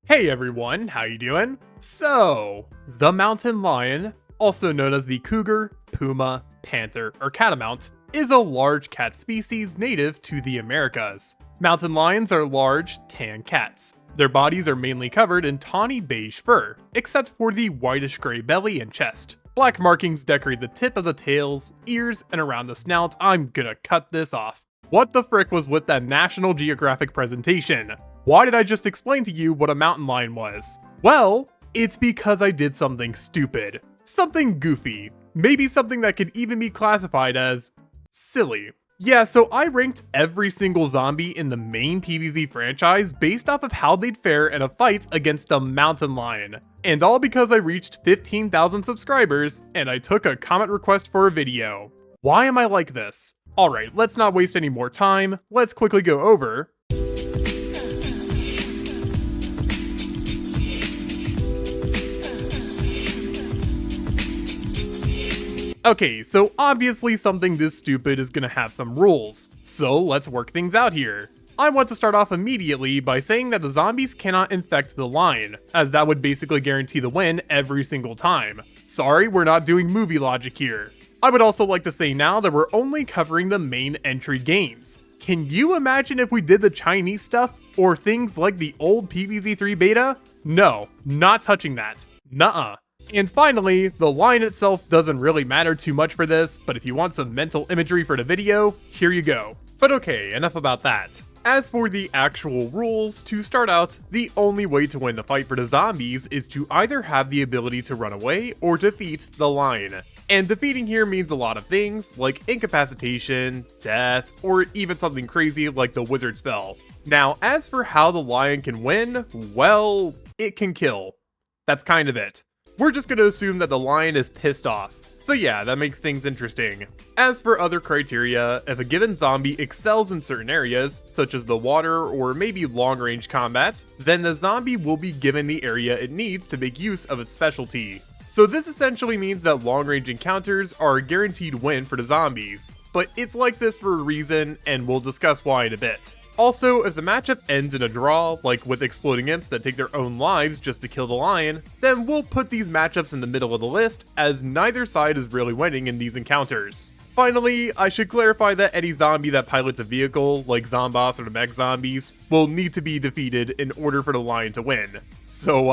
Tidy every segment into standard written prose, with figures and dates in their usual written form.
Hey everyone, how you doing? So, the mountain lion, also known as the cougar, puma, panther, or catamount, is a large cat species native to the Americas. Mountain lions are large, tan cats. Their bodies are mainly covered in tawny beige fur, except for the whitish gray belly and chest. Black markings decorate the tip of the tails, ears, and around the snout. I'm gonna cut this off. What the frick was with that National Geographic presentation? Why did I just explain to you what a mountain lion was? Well, it's because I did something stupid. Something goofy. Maybe something that could even be classified as silly. Yeah, so I ranked every single zombie in the main PVZ franchise based off of how they'd fare in a fight against a mountain lion. And all because I reached 15,000 subscribers and I took a comment request for a video. Why am I like this? Alright, let's not waste any more time. Let's quickly go over Okay, so obviously something this stupid is gonna have some rules, so let's work things out here. I want to start off immediately by saying that the zombies cannot infect the lion, as that would basically guarantee the win every single time. Sorry, we're not doing movie logic here. I would also like to say now that we're only covering the main entry games. Can you imagine if we did the Chinese stuff, or things like the old PVZ3 beta? No, not touching that. Nuh-uh. And finally, the line itself doesn't really matter too much for this, but if you want some mental imagery for the video, here you go. But okay, enough about that. As for the actual rules, to start out, the only way to win the fight for the zombies is to either have the ability to run away or defeat the lion. And defeating here means a lot of things, like incapacitation, death, or even something crazy like the wizard spell. Now, as for how the lion can win, well, it can kill. That's kind of it. We're just gonna assume that the lion is pissed off. So yeah, that makes things interesting. As for other criteria, if a given zombie excels in certain areas, such as the water or maybe long-range combat, then the zombie will be given the area it needs to make use of its specialty. So this essentially means that long-range encounters are a guaranteed win for the zombies, but it's like this for a reason, and we'll discuss why in a bit. Also, if the matchup ends in a draw, like with exploding imps that take their own lives just to kill the lion, then we'll put these matchups in the middle of the list, as neither side is really winning in these encounters. Finally, I should clarify that any zombie that pilots a vehicle, like Zomboss or the mech zombies, will need to be defeated in order for the lion to win. So,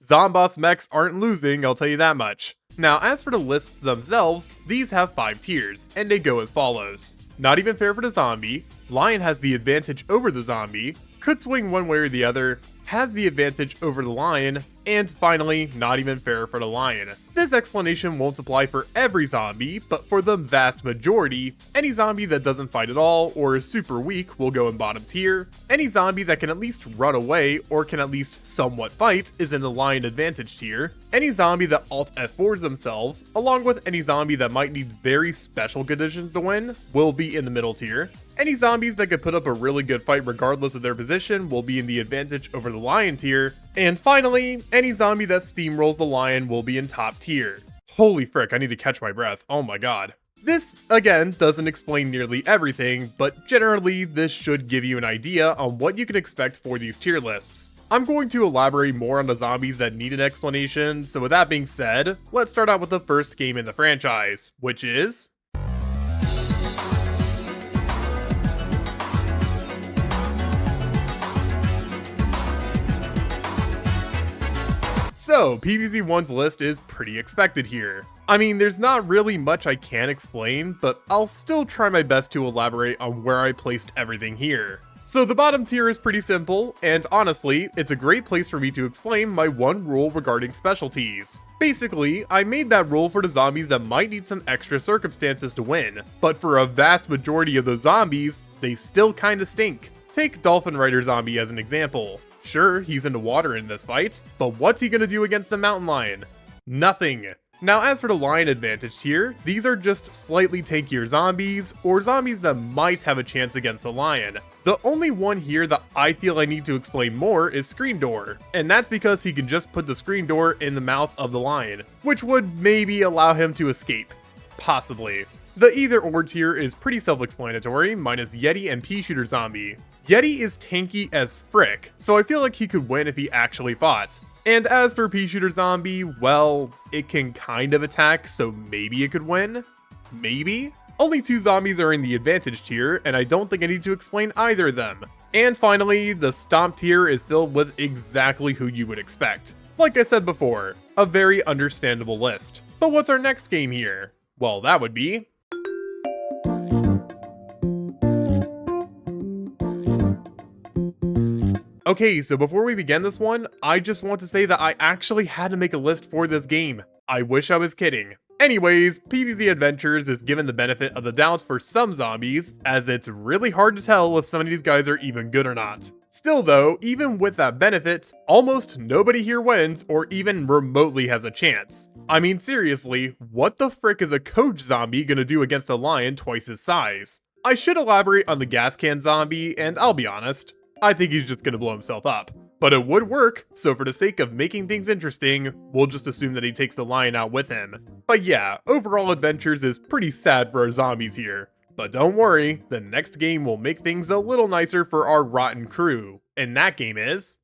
Zomboss mechs aren't losing, I'll tell you that much. Now, as for the lists themselves, these have 5 tiers, and they go as follows. Not even fair for the zombie, lion has the advantage over the zombie, could swing one way or the other, has the advantage over the lion, and finally, not even fair for the lion. This explanation won't apply for every zombie, but for the vast majority, any zombie that doesn't fight at all or is super weak will go in bottom tier. Any zombie that can at least run away or can at least somewhat fight is in the lion advantage tier. Any zombie that alt F4s themselves, along with any zombie that might need very special conditions to win, will be in the middle tier. Any zombies that could put up a really good fight regardless of their position will be in the advantage over the lion tier. And finally, any zombie that steamrolls the lion will be in top tier. Holy frick, I need to catch my breath. Oh my god. This, again, doesn't explain nearly everything, but generally this should give you an idea on what you can expect for these tier lists. I'm going to elaborate more on the zombies that need an explanation, so with that being said, let's start out with the first game in the franchise, which is So, PVZ1's list is pretty expected here. I mean, there's not really much I can explain, but I'll still try my best to elaborate on where I placed everything here. So the bottom tier is pretty simple, and honestly, it's a great place for me to explain my one rule regarding specialties. Basically, I made that rule for the zombies that might need some extra circumstances to win, but for a vast majority of those zombies, they still kinda stink. Take Dolphin Rider Zombie as an example. Sure, he's in the water in this fight, but what's he gonna do against a mountain lion? Nothing. Now, as for the lion advantage tier, these are just slightly tankier zombies, or zombies that might have a chance against a lion. The only one here that I feel I need to explain more is Screen Door, and that's because he can just put the screen door in the mouth of the lion, which would maybe allow him to escape. Possibly. The either or tier is pretty self-explanatory, minus Yeti and Pea Shooter Zombie. Yeti is tanky as frick, so I feel like he could win if he actually fought. And as for Pea Shooter Zombie, well, it can kind of attack, so maybe it could win? Maybe? Only 2 zombies are in the advantage tier, and I don't think I need to explain either of them. And finally, the Stomp tier is filled with exactly who you would expect. Like I said before, a very understandable list. But what's our next game here? Well, that would be... Okay, so before we begin this one, I just want to say that I actually had to make a list for this game. I wish I was kidding. Anyways, PVZ Adventures is given the benefit of the doubt for some zombies, as it's really hard to tell if some of these guys are even good or not. Still though, even with that benefit, almost nobody here wins or even remotely has a chance. I mean seriously, what the frick is a coach zombie gonna do against a lion twice his size? I should elaborate on the gas can zombie, and I'll be honest, I think he's just gonna blow himself up. But it would work, so for the sake of making things interesting, we'll just assume that he takes the lion out with him. But yeah, overall Adventures is pretty sad for our zombies here. But don't worry, the next game will make things a little nicer for our rotten crew. And that game is...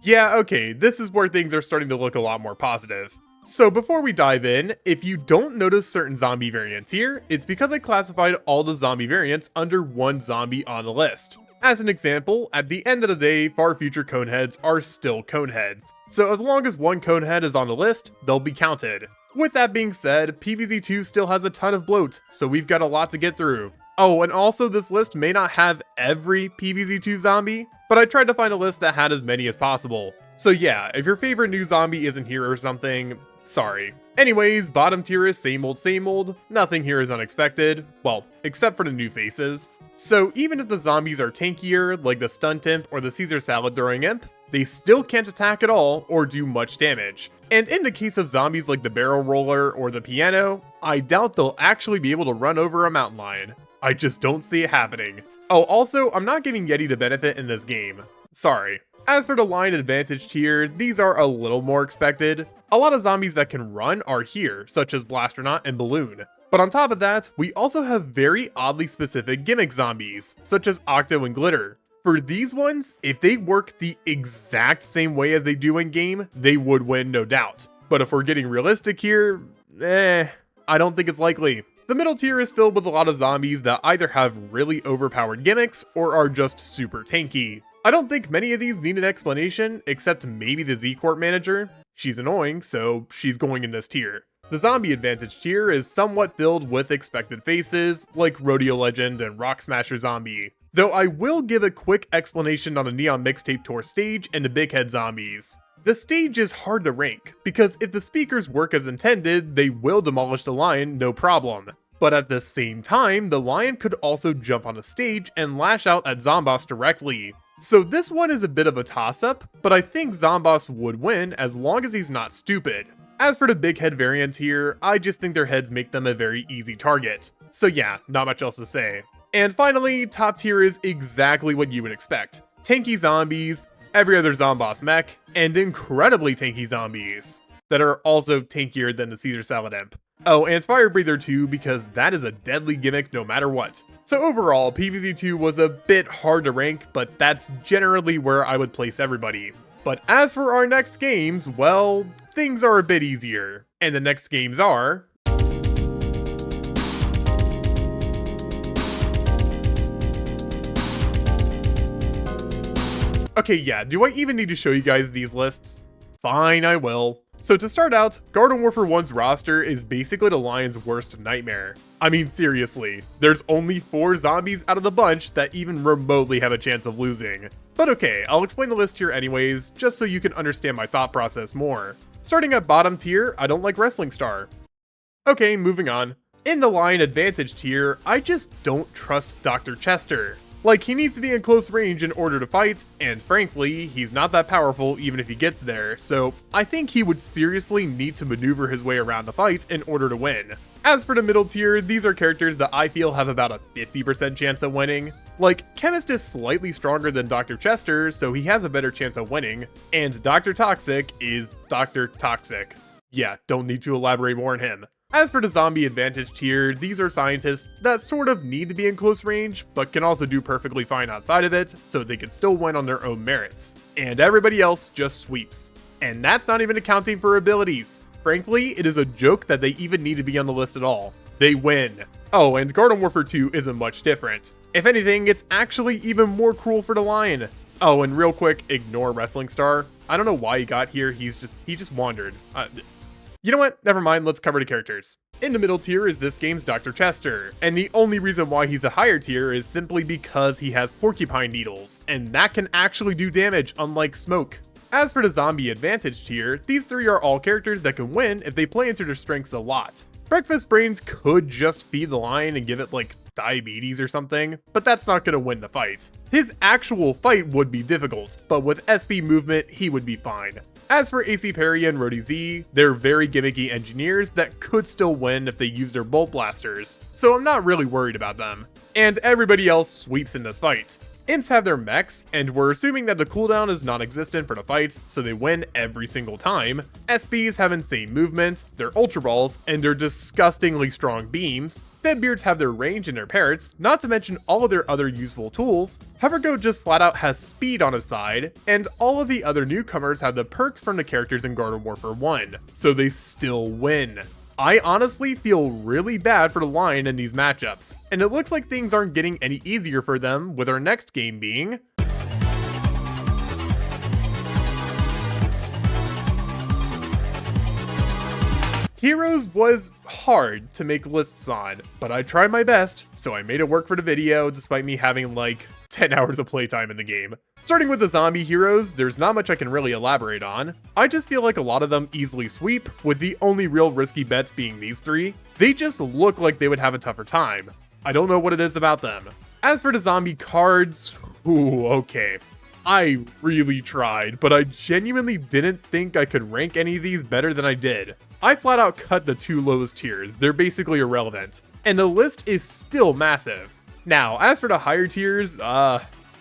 Yeah, okay, this is where things are starting to look a lot more positive. So before we dive in, if you don't notice certain zombie variants here, it's because I classified all the zombie variants under one zombie on the list. As an example, at the end of the day, far future coneheads are still coneheads. So as long as one conehead is on the list, they'll be counted. With that being said, PVZ2 still has a ton of bloat, so we've got a lot to get through. Oh, and also this list may not have every PVZ2 zombie, but I tried to find a list that had as many as possible. So yeah, if your favorite new zombie isn't here or something, sorry. Anyways, bottom tier is same old, nothing here is unexpected, well, except for the new faces. So even if the zombies are tankier, like the Stunt Imp or the Caesar Salad throwing imp, they still can't attack at all or do much damage. And in the case of zombies like the Barrel Roller or the Piano, I doubt they'll actually be able to run over a mountain lion. I just don't see it happening. Oh, also, I'm not giving Yeti the benefit in this game. Sorry. As for the lion advantage tier, these are a little more expected. A lot of zombies that can run are here, such as Blasternaut and Balloon. But on top of that, we also have very oddly specific gimmick zombies, such as Octo and Glitter. For these ones, if they work the exact same way as they do in game, they would win no doubt. But if we're getting realistic here, I don't think it's likely. The middle tier is filled with a lot of zombies that either have really overpowered gimmicks or are just super tanky. I don't think many of these need an explanation, except maybe the Z-Corp manager. She's annoying, so she's going in this tier. The zombie advantage tier is somewhat filled with expected faces, like Rodeo Legend and Rock Smasher Zombie. Though I will give a quick explanation on the Neon Mixtape Tour stage and the Big Head Zombies. The stage is hard to rank, because if the speakers work as intended, they will demolish the lion no problem. But at the same time, the lion could also jump on a stage and lash out at Zomboss directly. So this one is a bit of a toss-up, but I think Zomboss would win as long as he's not stupid. As for the big head variants here, I just think their heads make them a very easy target. So yeah, not much else to say. And finally, top tier is exactly what you would expect. Tanky zombies, every other Zomboss mech, and incredibly tanky zombies that are also tankier than the Caesar Salad Imp. Oh, and Fire Breather 2 because that is a deadly gimmick no matter what. So overall, PVZ2 was a bit hard to rank, but that's generally where I would place everybody. But as for our next games, well, things are a bit easier. And the next games are... Okay, yeah, do I even need to show you guys these lists? Fine, I will. So to start out, Garden Warfare 1's roster is basically the Lion's worst nightmare. I mean seriously, there's only 4 zombies out of the bunch that even remotely have a chance of losing. But okay, I'll explain the list here anyways, just so you can understand my thought process more. Starting at bottom tier, I don't like Wrestling Star. Okay, moving on. In the Lion Advantage tier, I just don't trust Dr. Chester. Like, he needs to be in close range in order to fight, and frankly, he's not that powerful even if he gets there, so I think he would seriously need to maneuver his way around the fight in order to win. As for the middle tier, these are characters that I feel have about a 50% chance of winning. Like, Chemist is slightly stronger than Dr. Chester, so he has a better chance of winning, and Dr. Toxic is Dr. Toxic. Yeah, don't need to elaborate more on him. As for the zombie advantage tier, these are scientists that sort of need to be in close range, but can also do perfectly fine outside of it, so they can still win on their own merits. And everybody else just sweeps. And that's not even accounting for abilities. Frankly, it is a joke that they even need to be on the list at all. They win. Oh, and Garden Warfare 2 isn't much different. If anything, it's actually even more cruel for the Lion. Oh, and real quick, ignore Wrestling Star. I don't know why he got here, he just wandered. You know what? Never mind, let's cover the characters. In the middle tier is this game's Dr. Chester, and the only reason why he's a higher tier is simply because he has porcupine needles, and that can actually do damage, unlike smoke. As for the zombie advantage tier, these three are all characters that can win if they play into their strengths a lot. Breakfast Brains could just feed the Lion and give it like diabetes or something, but that's not gonna win the fight. His actual fight would be difficult, but with SP movement, he would be fine. As for AC Parry and Rody Z, they're very gimmicky engineers that could still win if they use their bolt blasters, so I'm not really worried about them. And everybody else sweeps in this fight. Imps have their mechs, and we're assuming that the cooldown is non-existent for the fight, so they win every single time. SPs have insane movement, their Ultra Balls, and their disgustingly strong beams. Deadbeards have their range and their parrots, not to mention all of their other useful tools. Hovergoat just flat out has speed on his side, and all of the other newcomers have the perks from the characters in Garden Warfare 1, so they still win. I honestly feel really bad for the Lion in these matchups, and it looks like things aren't getting any easier for them, with our next game being Heroes. Was hard to make lists on, but I tried my best, so I made it work for the video despite me having like 10 hours of playtime in the game. Starting with the zombie heroes, there's not much I can really elaborate on. I just feel like a lot of them easily sweep, with the only real risky bets being these three. They just look like they would have a tougher time. I don't know what it is about them. As for the zombie cards, ooh, okay. I really tried, but I genuinely didn't think I could rank any of these better than I did. I flat out cut the two lowest tiers, they're basically irrelevant, and the list is still massive. Now, as for the higher tiers,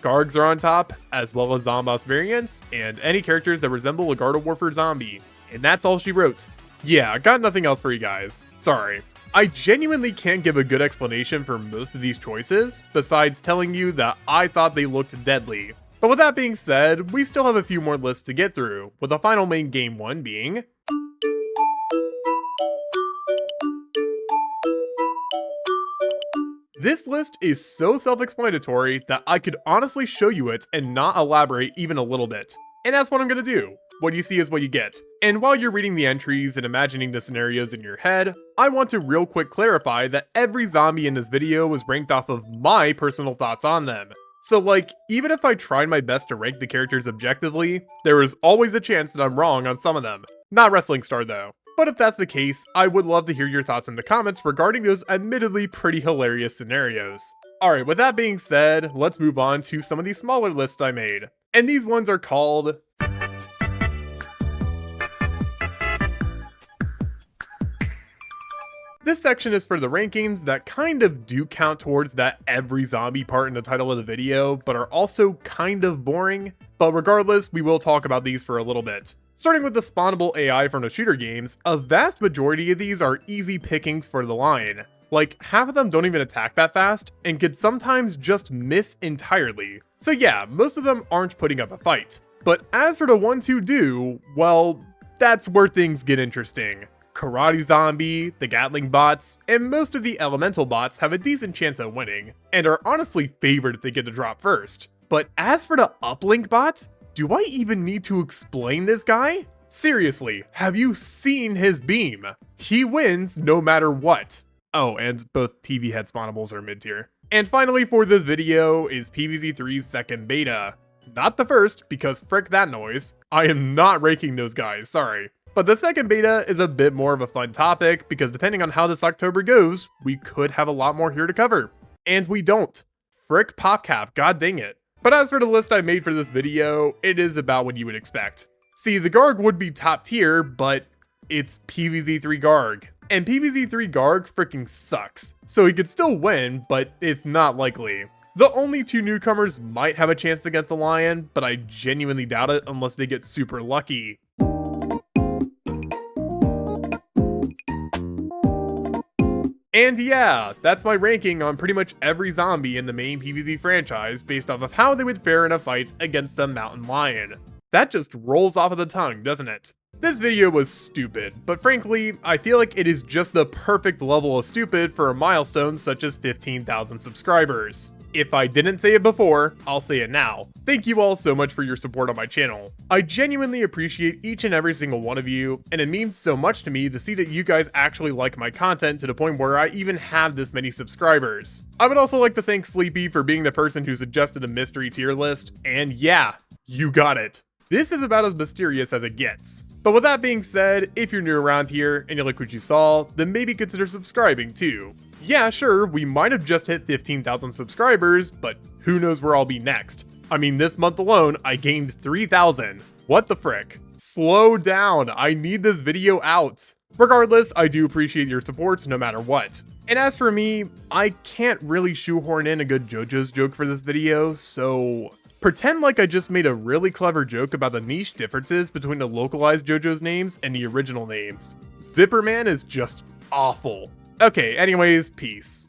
Gargs are on top, as well as Zomboss variants, and any characters that resemble a Garden Warfare zombie. And that's all she wrote. Yeah, I got nothing else for you guys. Sorry. I genuinely can't give a good explanation for most of these choices, besides telling you that I thought they looked deadly. But with that being said, we still have a few more lists to get through, with the final main game one being This list is so self-explanatory that I could honestly show you it and not elaborate even a little bit. And that's what I'm gonna do. What you see is what you get. And while you're reading the entries and imagining the scenarios in your head, I want to real quick clarify that every zombie in this video was ranked off of my personal thoughts on them. So like, even if I tried my best to rank the characters objectively, there is always a chance that I'm wrong on some of them. Not Wrestling Star though. But if that's the case, I would love to hear your thoughts in the comments regarding those admittedly pretty hilarious scenarios. Alright, with that being said, let's move on to some of these smaller lists I made. And these ones are called This section is for the rankings that kind of do count towards that every zombie part in the title of the video, but are also kind of boring. But regardless, we will talk about these for a little bit. Starting with the spawnable AI from the shooter games, a vast majority of these are easy pickings for the Lion. Like, half of them don't even attack that fast, and could sometimes just miss entirely. So yeah, most of them aren't putting up a fight. But as for the ones who do, well, that's where things get interesting. Karate Zombie, the Gatling bots, and most of the elemental bots have a decent chance at winning, and are honestly favored if they get to drop first. But as for the uplink bot, do I even need to explain this guy? Seriously, have you seen his beam? He wins no matter what. Oh, and both TV head spawnables are mid-tier. And finally for this video is PVZ3's second beta. Not the first, because frick that noise. I am not ranking those guys, sorry. But the second beta is a bit more of a fun topic, because depending on how this October goes, we could have a lot more here to cover. And we don't. Frick PopCap, god dang it. But as for the list I made for this video, it is about what you would expect. See, the Garg would be top tier, but it's PVZ3 Garg. And PVZ3 Garg freaking sucks. So he could still win, but it's not likely. The only two newcomers might have a chance against the Lion, but I genuinely doubt it unless they get super lucky. And yeah, that's my ranking on pretty much every zombie in the main PVZ franchise based off of how they would fare in a fight against a mountain lion. That just rolls off of the tongue, doesn't it? This video was stupid, but frankly, I feel like it is just the perfect level of stupid for a milestone such as 15,000 subscribers. If I didn't say it before, I'll say it now. Thank you all so much for your support on my channel. I genuinely appreciate each and every single one of you, and it means so much to me to see that you guys actually like my content to the point where I even have this many subscribers. I would also like to thank Sleepy for being the person who suggested a mystery tier list, and yeah, you got it. This is about as mysterious as it gets. But with that being said, if you're new around here and you like what you saw, then maybe consider subscribing too. Yeah, sure, we might have just hit 15,000 subscribers, but who knows where I'll be next. I mean, this month alone, I gained 3,000. What the frick? Slow down, I need this video out. Regardless, I do appreciate your support no matter what. And as for me, I can't really shoehorn in a good JoJo's joke for this video, so pretend like I just made a really clever joke about the niche differences between the localized JoJo's names and the original names. Zipperman is just awful. Okay, anyways, peace.